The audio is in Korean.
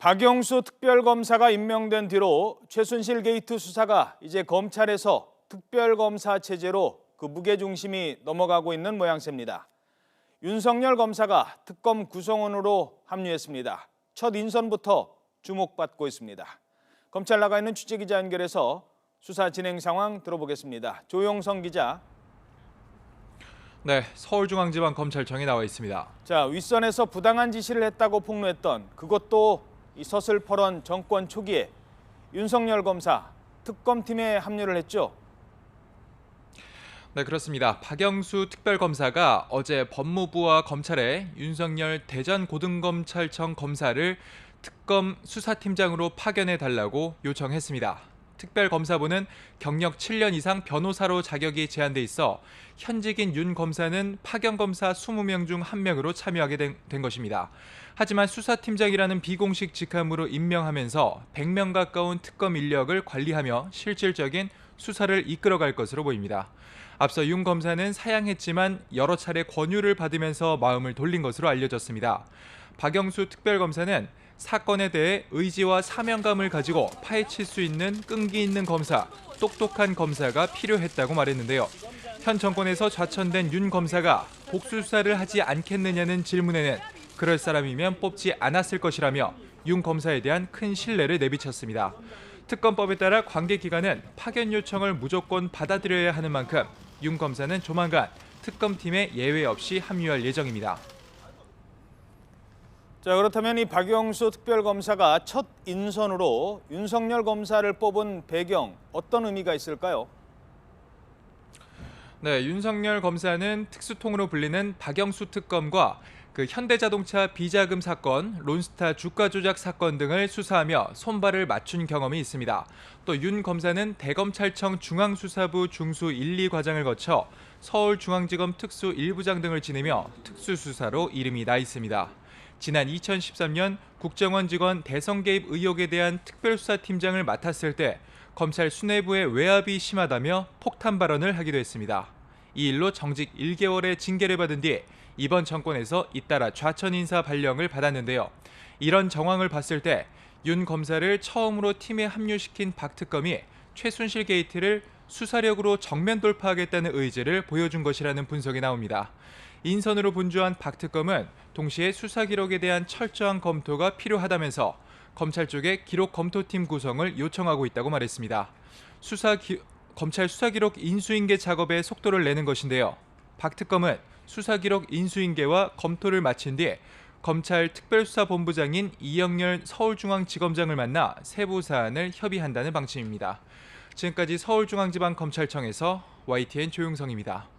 박영수 특별검사가 임명된 뒤로 최순실 게이트 수사가 이제 검찰에서 특별검사 체제로 그 무게중심이 넘어가고 있는 모양새입니다. 윤석열 검사가 특검 구성원으로 합류했습니다. 첫 인선부터 주목받고 있습니다. 검찰 나가 있는 취재기자 연결해서 수사 진행 상황 들어보겠습니다. 조용성 기자. 네, 서울중앙지방검찰청에 나와 있습니다. 자, 윗선에서 부당한 지시를 했다고 폭로했던 그것도 이 서슬퍼런 정권 초기에 윤석열 검사 특검팀에 합류를 했죠. 네, 그렇습니다. 박영수 특별검사가 어제 법무부와 검찰에 윤석열 대전고등검찰청 검사를 특검 수사팀장으로 파견해달라고 요청했습니다. 특별검사부는 경력 7년 이상 변호사로 자격이 제한돼 있어 현직인 윤 검사는 파견검사 20명 중 1명으로 참여하게 된 것입니다. 하지만 수사팀장이라는 비공식 직함으로 임명하면서 100명 가까운 특검 인력을 관리하며 실질적인 수사를 이끌어갈 것으로 보입니다. 앞서 윤 검사는 사양했지만 여러 차례 권유를 받으면서 마음을 돌린 것으로 알려졌습니다. 박영수 특별검사는 사건에 대해 의지와 사명감을 가지고 파헤칠 수 있는 끈기 있는 검사, 똑똑한 검사가 필요했다고 말했는데요. 현 정권에서 좌천된 윤 검사가 복수수사를 하지 않겠느냐는 질문에는 그럴 사람이면 뽑지 않았을 것이라며 윤 검사에 대한 큰 신뢰를 내비쳤습니다. 특검법에 따라 관계기관은 파견 요청을 무조건 받아들여야 하는 만큼 윤 검사는 조만간 특검팀에 예외 없이 합류할 예정입니다. 자, 그렇다면 이 박영수 특별검사가 첫 인선으로 윤석열 검사를 뽑은 배경 어떤 의미가 있을까요? 네, 윤석열 검사는 특수통으로 불리는 박영수 특검과 그 현대자동차 비자금 사건, 론스타 주가 조작 사건 등을 수사하며 손발을 맞춘 경험이 있습니다. 또 윤 검사는 대검찰청 중앙수사부 중수 1, 2과장을 거쳐 서울중앙지검 특수 1부장 등을 지내며 특수수사로 이름이 나 있습니다. 지난 2013년 국정원 직원 대선 개입 의혹에 대한 특별수사팀장을 맡았을 때 검찰 수뇌부의 외압이 심하다며 폭탄 발언을 하기도 했습니다. 이 일로 정직 1개월의 징계를 받은 뒤 이번 정권에서 잇따라 좌천 인사 발령을 받았는데요. 이런 정황을 봤을 때 윤 검사를 처음으로 팀에 합류시킨 박 특검이 최순실 게이트를 수사력으로 정면 돌파하겠다는 의지를 보여준 것이라는 분석이 나옵니다. 인선으로 분주한 박 특검은 동시에 수사 기록에 대한 철저한 검토가 필요하다면서 검찰 쪽에 기록 검토팀 구성을 요청하고 있다고 말했습니다. 검찰 수사 기록 인수인계 작업에 속도를 내는 것인데요. 박 특검은 수사 기록 인수인계와 검토를 마친 뒤 검찰 특별수사본부장인 이영렬 서울중앙지검장을 만나 세부 사안을 협의한다는 방침입니다. 지금까지 서울중앙지방검찰청에서 YTN 조용성입니다.